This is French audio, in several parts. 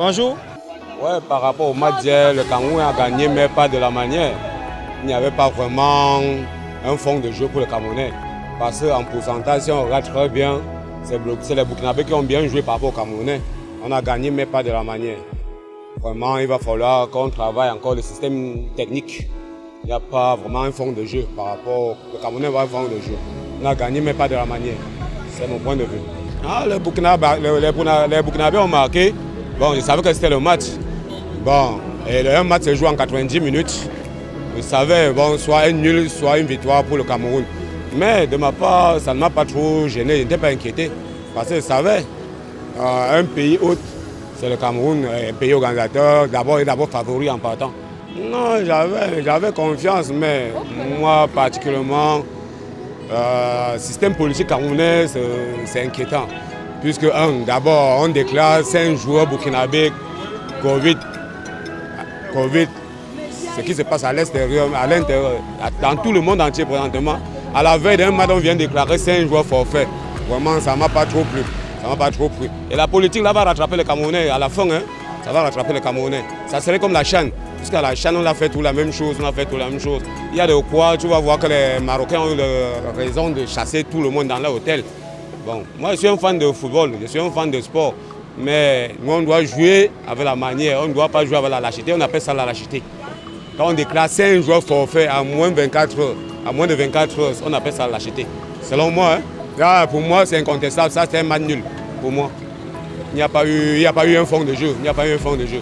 Bonjour. Ouais, par rapport au match d'hier, le Cameroun a gagné, mais pas de la manière. Il n'y avait pas vraiment un fond de jeu pour le Camerounais. Parce qu'en pourcentage, si on regarde très bien, c'est les Burkinabés qui ont bien joué par rapport aux Camerounais. On a gagné, mais pas de la manière. Vraiment, il va falloir qu'on travaille encore le système technique. Il n'y a pas vraiment un fond de jeu par rapport au Camerounais va un fond de jeu. On a gagné, mais pas de la manière. C'est mon point de vue. Ah, les Burkinabés ont marqué. Bon, je savais que c'était le match. Bon, et le match se joue en 90 minutes. Je savais, bon, soit un nul, soit une victoire pour le Cameroun. Mais de ma part, ça ne m'a pas trop gêné, je n'étais pas inquiété. Parce que je savais, un pays hôte, c'est le Cameroun, un pays organisateur, d'abord favori en partant. Non, j'avais confiance, mais moi particulièrement, le système politique camerounais, c'est inquiétant. Puisque, d'abord, on déclare 5 joueurs burkinabés Covid. Ce qui se passe à l'extérieur, à l'intérieur, dans tout le monde entier présentement. À la veille d'un match, on vient de déclarer 5 joueurs forfaits. Vraiment, ça ne m'a pas trop plu. Ça m'a pas trop plu. Et la politique là va rattraper les Camerounais à la fin. Hein, ça va rattraper les Camerounais. Ça serait comme la CHAN. Puisqu'à la CHAN, on a fait tout la même chose. Il y a de quoi, tu vas voir que les Marocains ont eu raison de chasser tout le monde dans leur hôtel. Bon, moi, je suis un fan de football, je suis un fan de sport. Mais nous, on doit jouer avec la manière. On ne doit pas jouer avec la lâcheté. On appelle ça la lâcheté. Quand on déclare 5 joueurs forfaits à moins de 24 heures, on appelle ça la lâcheté. Selon moi, hein, là, pour moi, c'est incontestable. Ça, c'est un match nul. Pour moi, il n'y a pas eu un fond de jeu. Il n'y a pas eu un fond de jeu.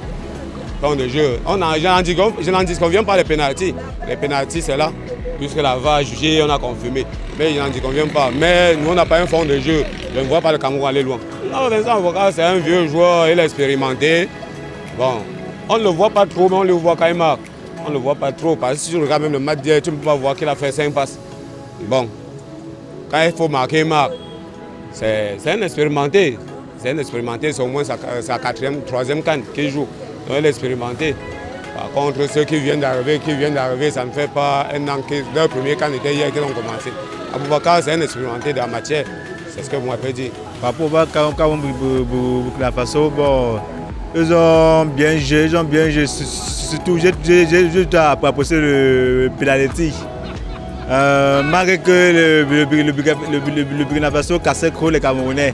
Je n'en disconviens pas les pénaltys. Les pénaltys, c'est là. Puisque la VAR a jugé, on a confirmé. Mais je n'en disconviens pas. Mais nous, on n'a pas un fond de jeu. Je ne vois pas le Cameroun aller loin. Non, Vincent Avocat, c'est un vieux joueur, il est expérimenté. Bon, on ne le voit pas trop, mais on le voit quand il marque. On ne le voit pas trop, parce que si tu regardes même le match d'hier, tu ne peux pas voir qu'il a fait 5 passes. Bon, quand il faut marquer, il marque. C'est un expérimenté. C'est un expérimenté, c'est au moins sa 4e, 3e canne qu'il joue. Donc il est expérimenté. Par contre, ceux qui viennent d'arriver, ça ne fait pas un an que leur premier canne était hier qu'ils ont commencé. Aboubakar, c'est un expérimenté de la matière. C'est ce que moi je peux dire. Par rapport au Burkina Faso, bon, ils ont bien joué, surtout j'ai apporté le pénalty. Malgré que le Burkina Faso cassait trop les Camerounais,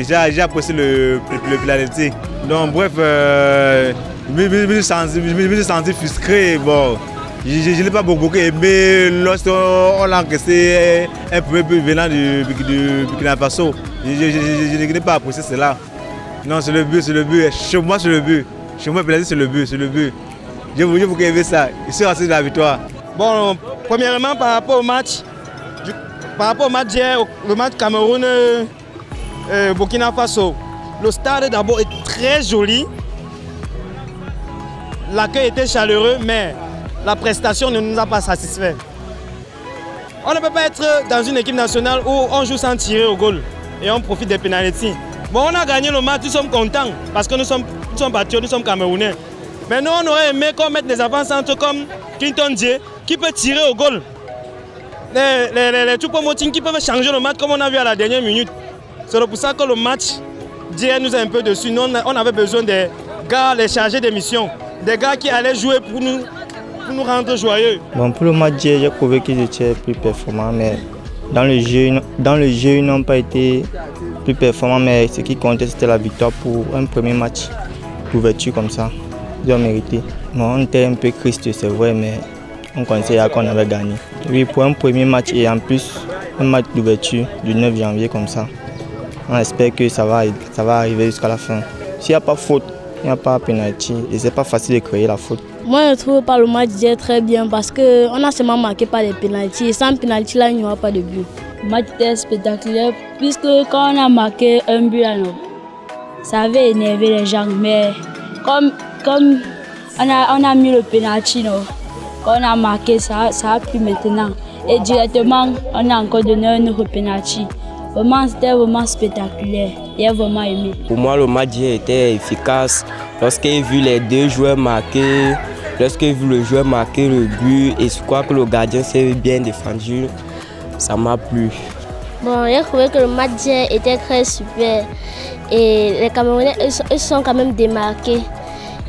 j'ai apprécié le pénalty. Donc bref, je me suis senti frustré. Bon, je n'ai pas beaucoup aimé lorsqu'on a encaissé un premier but venant du Burkina Faso. Je n'ai pas apprécié cela. Non, c'est le but. Chez moi, c'est le but. Chez moi, c'est le but. Je vous aimez ça. Je suis resté de la victoire. Bon, premièrement, par rapport au match d'hier, le match Cameroun-Burkina Faso, le stade d'abord est très joli. L'accueil était chaleureux, mais la prestation ne nous a pas satisfait. On ne peut pas être dans une équipe nationale où on joue sans tirer au goal et on profite des pénalités. Bon, on a gagné le match, nous sommes contents parce que nous sommes patriotes, nous sommes Camerounais. Mais nous, on aurait aimé qu'on mette des avant-centres comme Clinton Dié qui peut tirer au goal. Les Choupo-Moting qui peuvent changer le match comme on a vu à la dernière minute. C'est pour ça que le match d'hier nous a un peu dessus. Nous, on avait besoin des gars, les chargés de mission. Des gars qui allaient jouer pour nous rendre joyeux. Bon, pour le match d'hier, j'ai trouvé qu'ils étaient plus performants, mais dans le jeu, ils n'ont pas été plus performants, mais ce qui comptait, c'était la victoire pour un premier match d'ouverture comme ça. Ils ont mérité. Bon, on était un peu triste, c'est vrai, mais on considérait qu'on avait gagné. Oui, pour un premier match et en plus, un match d'ouverture du 9 janvier comme ça, on espère que ça va arriver jusqu'à la fin. S'il n'y a pas faute, il n'y a pas pénalty et c'est pas facile de créer la faute. Moi, je ne trouve pas le match d'hier très bien parce qu'on a seulement marqué par les pénaltys et sans pénalty, là, il n'y aura pas de but. Le match était spectaculaire puisque quand on a marqué un but, alors, ça avait énervé les gens. Mais comme on a mis le pénalty, quand on a marqué, ça a plu maintenant. Et directement, on a encore donné un autre pénalty. Vraiment, c'était vraiment spectaculaire. J'ai vraiment aimé. Pour moi, le match était efficace. Lorsque j'ai vu les deux joueurs marquer, lorsque j'ai vu le joueur marquer le but, et je crois que le gardien s'est bien défendu, ça m'a plu. Bon, j'ai trouvé que le match était très super. Et les Camerounais, ils sont quand même démarqués.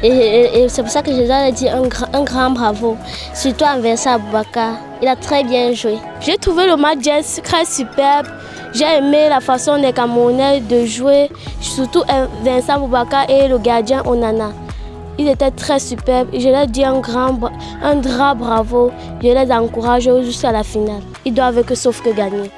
Et c'est pour ça que je dois leur dire un grand bravo. Surtout à Vincent Aboubakar. Il a très bien joué. J'ai trouvé le match très superbe. J'ai aimé la façon des Camerounais de jouer. Surtout Vincent Aboubakar et le gardien Onana. Ils étaient très superbes. Je leur dis un grand bravo. Je les encourage jusqu'à la finale. Ils doivent que sauf que gagner.